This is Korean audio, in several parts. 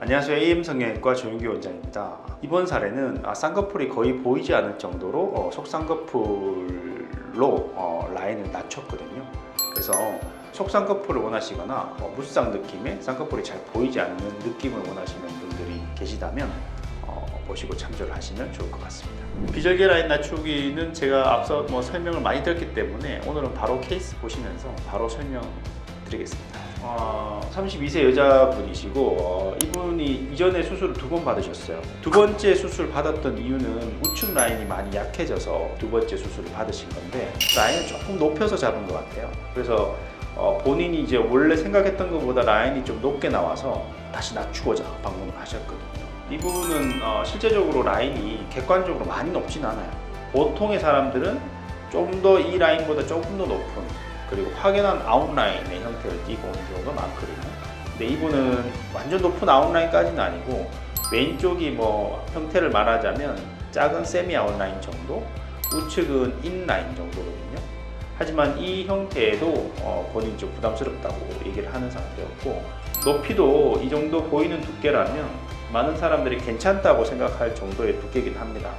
안녕하세요. AM 성형외과 조윤기 원장입니다. 이번 사례는 쌍꺼풀이 거의 보이지 않을 정도로 속쌍꺼풀로 라인을 낮췄거든요. 그래서 속쌍꺼풀을 원하시거나 무쌍 느낌의 쌍꺼풀이 잘 보이지 않는 느낌을 원하시는 분들이 계시다면 보시고 참조를 하시면 좋을 것 같습니다. 비절개 라인 낮추기는 제가 앞서 설명을 많이 드렸기 때문에 오늘은 바로 케이스 보시면서 바로 설명드리겠습니다. 32세 여자분이시고 이분이 이전에 수술을 2번 받으셨어요. 두 번째 수술 받았던 이유는 우측 라인이 많이 약해져서 두 번째 수술을 받으신 건데 라인을 조금 높여서 잡은 것 같아요. 그래서 본인이 이제 원래 생각했던 것보다 라인이 좀 높게 나와서 다시 낮추고자 방문을 하셨거든요. 이분은 실제적으로 라인이 객관적으로 많이 높진 않아요. 보통의 사람들은 좀 더 이 라인보다 조금 더 높은 그리고 확연한 아웃라인의 형태를 띠고 오는 경우가 많거든요. 근데 이분은 완전 높은 아웃라인까지는 아니고 왼쪽이 형태를 말하자면 작은 세미 아웃라인 정도, 우측은 인라인 정도거든요. 하지만 이 형태에도 본인이 좀 부담스럽다고 얘기를 하는 상태였고, 높이도 이 정도 보이는 두께라면 많은 사람들이 괜찮다고 생각할 정도의 두께이긴 합니다.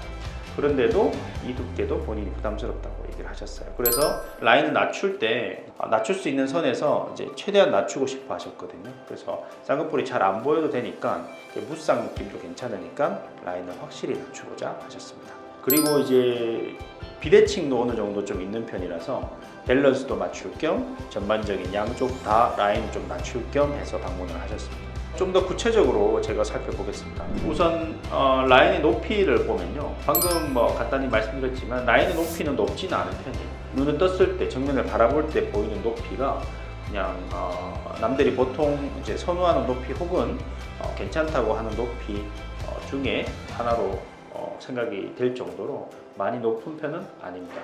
그런데도 이 두께도 본인이 부담스럽다고 얘기를 하셨어요. 그래서 라인을 낮출 때 낮출 수 있는 선에서 이제 최대한 낮추고 싶어 하셨거든요. 그래서 쌍꺼풀이 잘 안 보여도 되니까 무쌍 느낌도 괜찮으니까 라인을 확실히 낮추고자 하셨습니다. 그리고 이제 비대칭도 어느 정도 좀 있는 편이라서 밸런스도 맞출 겸 전반적인 양쪽 다 라인을 좀 낮출 겸 해서 방문을 하셨습니다. 좀 더 구체적으로 제가 살펴보겠습니다. 우선 라인의 높이를 보면요, 방금 간단히 말씀드렸지만 라인의 높이는 높지는 않은 편이에요. 눈을 떴을 때 정면을 바라볼 때 보이는 높이가 그냥 남들이 보통 이제 선호하는 높이 혹은 괜찮다고 하는 높이 중에 하나로 생각이 될 정도로 많이 높은 편은 아닙니다.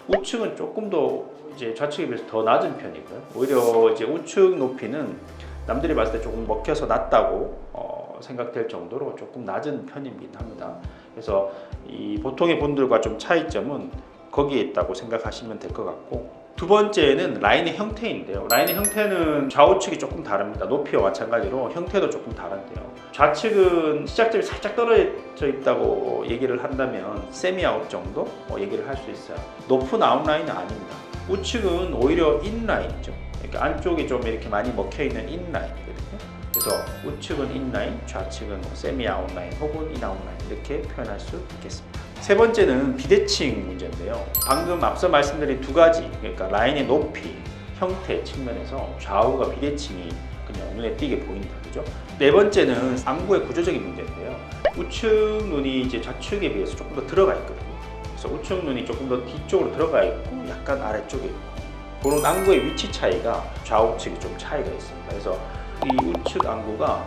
우측은 조금 더 이제 좌측에 비해서 더 낮은 편이고요. 오히려 이제 우측 높이는 남들이 봤을 때 조금 먹혀서 낮다고 생각될 정도로 조금 낮은 편이긴 합니다. 그래서 이 보통의 분들과 좀 차이점은 거기에 있다고 생각하시면 될 것 같고, 두 번째는 라인의 형태인데요. 라인의 형태는 좌우측이 조금 다릅니다. 높이와 마찬가지로 형태도 조금 다른데요. 좌측은 시작점이 살짝 떨어져 있다고 얘기를 한다면 세미 아웃 정도 얘기를 할 수 있어요. 높은 아웃라인은 아닙니다. 우측은 오히려 인라인이죠. 그러니까 안쪽이 좀 이렇게 많이 먹혀있는 인라인이거든요. 그래서 우측은 인라인, 좌측은 세미 아웃라인 혹은 인 아웃라인 이렇게 표현할 수 있겠습니다. 세 번째는 비대칭 문제인데요. 방금 앞서 말씀드린 두 가지, 그러니까 라인의 높이, 형태 측면에서 좌우가 비대칭이 그냥 눈에 띄게 보인다, 그죠? 네 번째는 안구의 구조적인 문제인데요. 우측 눈이 이제 좌측에 비해서 조금 더 들어가 있거든요. 그래서 우측 눈이 조금 더 뒤쪽으로 들어가 있고 약간 아래쪽에 있고, 그런 안구의 위치 차이가 좌우측이 좀 차이가 있습니다. 그래서 이 우측 안구가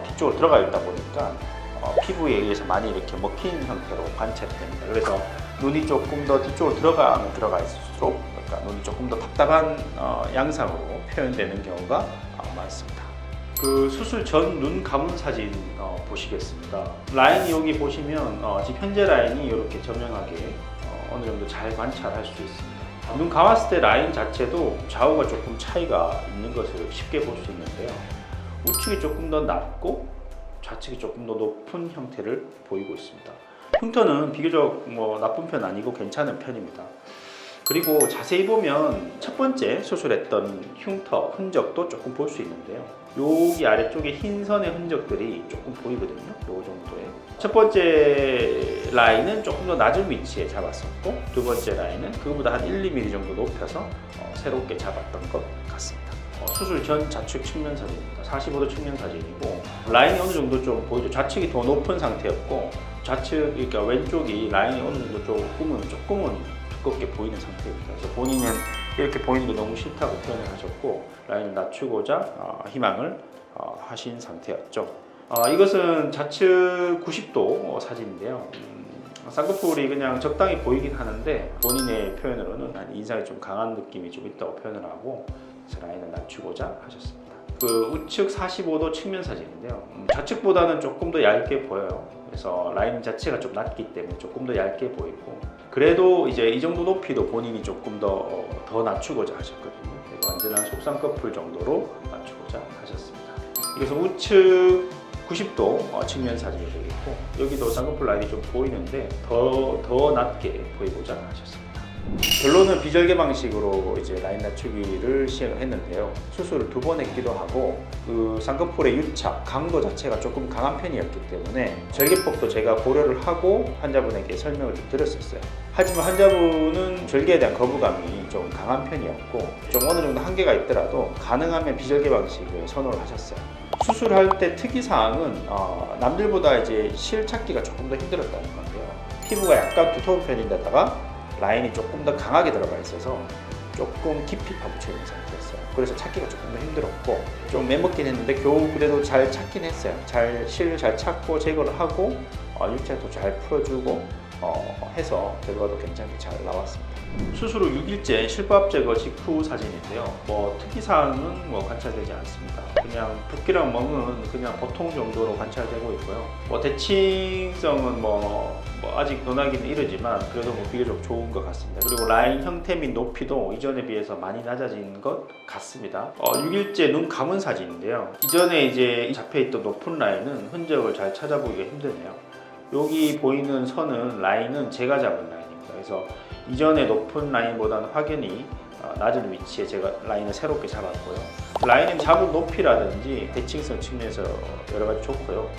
뒤쪽으로 들어가 있다 보니까 피부에 의해서 많이 이렇게 먹힌 형태로 관찰이 됩니다. 그래서 눈이 조금 더 뒤쪽으로 들어가 있을수록 그러니까 눈이 조금 더 답답한 양상으로 표현되는 경우가 많습니다. 그 수술 전 눈 감은 사진 보시겠습니다. 라인이 여기 보시면 지금 현재 라인이 이렇게 저명하게 어느 정도 잘 관찰할 수 있습니다. 눈 감았을 때 라인 자체도 좌우가 조금 차이가 있는 것을 쉽게 볼 수 있는데요. 우측이 조금 더 낮고 좌측이 조금 더 높은 형태를 보이고 있습니다. 흉터는 비교적 나쁜 편 아니고 괜찮은 편입니다. 그리고 자세히 보면 첫 번째 수술했던 흉터 흔적도 조금 볼 수 있는데요. 여기 아래쪽에 흰 선의 흔적들이 조금 보이거든요. 요 정도의. 첫 번째 라인은 조금 더 낮은 위치에 잡았었고, 두 번째 라인은 그거보다 한 1, 2mm 정도 높여서 새롭게 잡았던 것 같습니다. 수술 전 좌측 측면 사진입니다. 45도 측면 사진이고, 라인이 어느 정도 좀 보이죠. 좌측이 더 높은 상태였고, 좌측, 그러니까 왼쪽이 라인이 어느 정도 조금은 두껍게 보이는 상태입니다. 그래서 본인은 이렇게 보이는 게 너무 싫다고 표현을 하셨고, 라인을 낮추고자 희망을 하신 상태였죠. 이것은 좌측 90도 사진인데요. 쌍꺼풀이 그냥 적당히 보이긴 하는데 본인의 표현으로는 인상이 좀 강한 느낌이 좀 있다고 표현을 하고, 그래서 라인을 낮추고자 하셨습니다. 그 우측 45도 측면 사진인데요. 좌측보다는 조금 더 얇게 보여요. 그래서 라인 자체가 좀 낮기 때문에 조금 더 얇게 보이고, 그래도 이제 이 정도 높이도 본인이 조금 더 낮추고자 하셨거든요. 완전한 속쌍꺼풀 정도로 낮추고자 하셨습니다. 그래서 우측 90도 측면 사진이 되겠고, 여기도 쌍꺼풀 라인이 좀 보이는데 더 낮게 보이고자 하셨습니다. 결론은 비절개 방식으로 이제 라인 낮추기를 시행을 했는데요. 수술을 2번 했기도 하고 그 쌍꺼풀의 유착, 강도 자체가 조금 강한 편이었기 때문에 절개법도 제가 고려를 하고 환자분에게 설명을 좀 드렸었어요. 하지만 환자분은 절개에 대한 거부감이 좀 강한 편이었고 좀 어느 정도 한계가 있더라도 가능하면 비절개 방식을 선호를 하셨어요. 수술할 때 특이사항은 남들보다 이제 실 찾기가 조금 더 힘들었다는 건데요. 피부가 약간 두터운 편인데다가 라인이 조금 더 강하게 들어가 있어서 조금 깊이 파묻혀 있는 상태였어요. 그래서 찾기가 조금 더 힘들었고 좀 매먹긴 했는데 겨우 그래도 잘 찾긴 했어요. 실을 잘 찾고 제거를 하고 유착도 잘 풀어주고 해서 결과도 괜찮게 잘 나왔습니다. 수술 후 6일째 실밥 제거 직후 사진인데요. 특이사항은 관찰되지 않습니다. 그냥 붓기랑 멍은 그냥 보통 정도로 관찰되고 있고요. 대칭성은 아직 논하기는 이르지만 그래도 비교적 좋은 것 같습니다. 그리고 라인 형태 및 높이도 이전에 비해서 많이 낮아진 것 같습니다. 6일째 눈 감은 사진인데요. 이전에 이제 잡혀있던 높은 라인은 흔적을 잘 찾아보기가 힘드네요. 여기 보이는 선은 라인은 제가 잡은 라인입니다. 그래서 이전에 높은 라인보다는 확연히 낮은 위치에 제가 라인을 새롭게 잡았고요. 라인은 잡은 높이라든지 대칭성 측면에서 여러 가지 좋고요.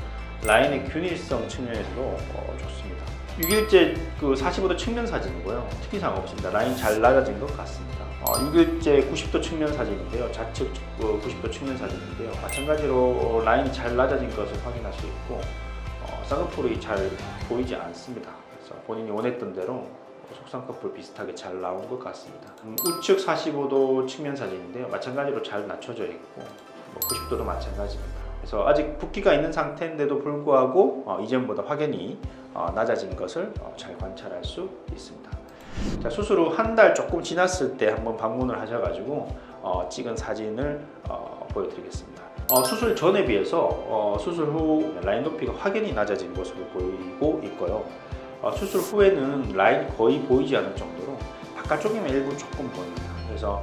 라인의 균일성 측면에서도 좋습니다. 6일째 그 45도 측면 사진이고요. 특이사항 없습니다. 라인 잘 낮아진 것 같습니다. 6일째 90도 측면 사진인데요. 좌측 90도 측면 사진인데요. 마찬가지로 라인이 잘 낮아진 것을 확인할 수 있고 쌍꺼풀이 잘 보이지 않습니다. 그래서 본인이 원했던 대로 속쌍꺼풀 비슷하게 잘 나온 것 같습니다. 우측 45도 측면 사진인데요. 마찬가지로 잘 낮춰져 있고 90도도 마찬가지입니다. 그래서 아직 붓기가 있는 상태인데도 불구하고 이전보다 확연히 낮아진 것을 잘 관찰할 수 있습니다. 자, 수술 후 한 달 조금 지났을 때 한번 방문을 하셔가지고 찍은 사진을 보여드리겠습니다. 수술 전에 비해서 수술 후 라인 높이가 확연히 낮아진 것으로 보이고 있고요. 수술 후에는 라인이 거의 보이지 않을 정도로 바깥쪽이면 일부 조금 보입니다. 그래서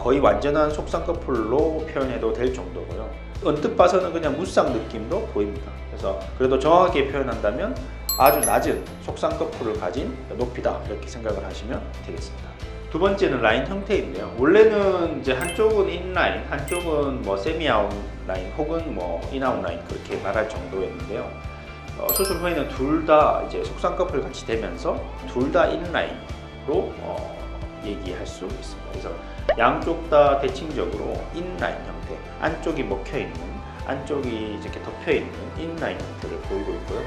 거의 완전한 속쌍꺼풀로 표현해도 될 정도고요. 언뜻 봐서는 그냥 무쌍 느낌도 보입니다. 그래서 그래도 정확하게 표현한다면 아주 낮은 속쌍꺼풀을 가진 높이다 이렇게 생각을 하시면 되겠습니다. 두 번째는 라인 형태인데요. 원래는 이제 한쪽은 인라인, 한쪽은 세미아웃 라인 혹은 인아웃 라인 그렇게 말할 정도였는데요. 수술 후에는 둘 다 이제 속쌍꺼풀 같이 되면서 둘 다 인라인으로 얘기할 수 있습니다. 그래서 양쪽 다 대칭적으로 인라인 형태, 안쪽이 먹혀 있는, 안쪽이 이렇게 덮여 있는 인라인 형태를 보이고 있고요.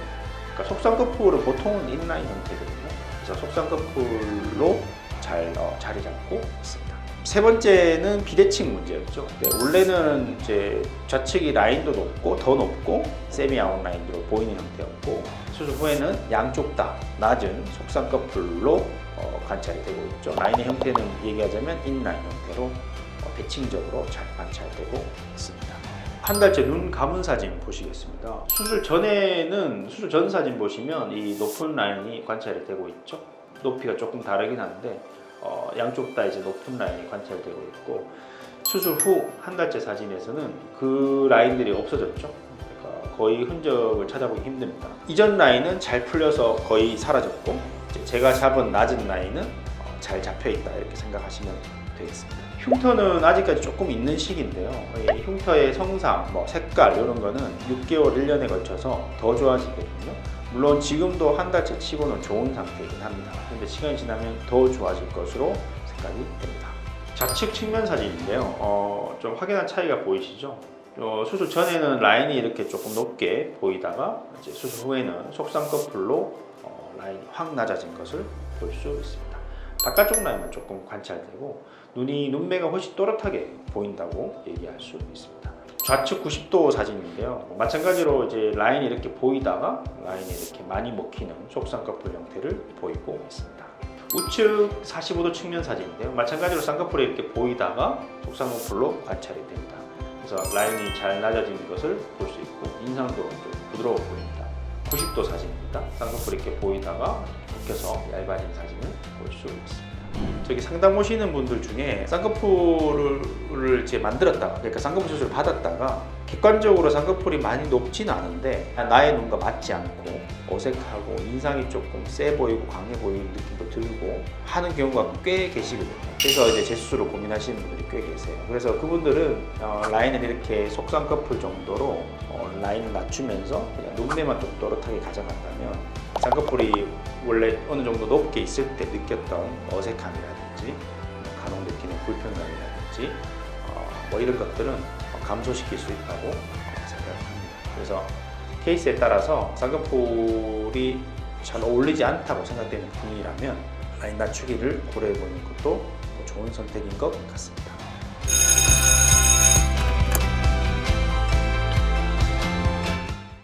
그러니까 속쌍꺼풀은 보통은 인라인 형태거든요. 그래서 속쌍꺼풀로 잘 자리 잡고 있습니다. 세 번째는 비대칭 문제였죠. 원래는 이제 좌측이 라인도 높고 더 높고 세미 아웃 라인으로 보이는 형태였고 수술 후에는 양쪽 다 낮은 속쌍꺼풀로 관찰이 되고 있죠. 라인의 형태는 얘기하자면 인라인 형태로 대칭적으로 잘 관찰되고 있습니다. 한 달째 눈 감은 사진 보시겠습니다. 수술 전 사진 보시면 이 높은 라인이 관찰이 되고 있죠. 높이가 조금 다르긴 한데 양쪽 다 이제 높은 라인이 관찰되고 있고 수술 후 한 달째 사진에서는 그 라인들이 없어졌죠. 그러니까 거의 흔적을 찾아보기 힘듭니다. 이전 라인은 잘 풀려서 거의 사라졌고 제가 잡은 낮은 라인은 잘 잡혀 있다 이렇게 생각하시면 되겠습니다. 흉터는 아직까지 조금 있는 시기인데요. 이 흉터의 성상, 색깔 이런 거는 6개월, 1년에 걸쳐서 더 좋아지거든요. 물론 지금도 한 달째 치고는 좋은 상태이긴 합니다. 그런데 시간이 지나면 더 좋아질 것으로 생각이 됩니다. 좌측 측면 사진인데요. 좀 확연한 차이가 보이시죠? 수술 전에는 라인이 이렇게 조금 높게 보이다가 이제 수술 후에는 속쌍꺼풀로 라인이 확 낮아진 것을 볼 수 있습니다. 바깥쪽 라인은 조금 관찰되고 눈매가 훨씬 또렷하게 보인다고 얘기할 수 있습니다. 좌측 90도 사진인데요. 마찬가지로 이제 라인이 이렇게 보이다가 라인이 이렇게 많이 먹히는 속쌍꺼풀 형태를 보이고 있습니다. 우측 45도 측면 사진인데요. 마찬가지로 쌍꺼풀이 이렇게 보이다가 속쌍꺼풀로 관찰이 됩니다. 그래서 라인이 잘 낮아지는 것을 볼 수 있고 인상도 좀 부드러워 보입니다. 90도 사진입니다. 쌍꺼풀이 이렇게 보이다가 꺾여서 얇아진 사진을 볼 수 있습니다. 저기 상담 오시는 분들 중에 쌍꺼풀을 이제 만들었다가, 그러니까 쌍꺼풀 수술을 받았다가 객관적으로 쌍꺼풀이 많이 높지는 않은데 나의 눈과 맞지 않고 어색하고 인상이 조금 세 보이고 강해 보이는 느낌도 들고 하는 경우가 꽤 계시거든요. 그래서 이제 재수술을 고민하시는 분들이 꽤 계세요. 그래서 그분들은 라인을 이렇게 속쌍꺼풀 정도로 라인을 낮추면서 그냥 눈매만 좀 또렷하게 가져간다면 쌍꺼풀이 원래 어느 정도 높게 있을 때 느꼈던 어색함이라든지 간혹 느끼는 불편감이라든지 뭐 이런 것들은 감소시킬 수 있다고 생각합니다. 그래서 케이스에 따라서 쌍꺼풀이 잘 어울리지 않다고 생각되는 분이라면 라인 낮추기를 고려해 보는 것도 좋은 선택인 것 같습니다.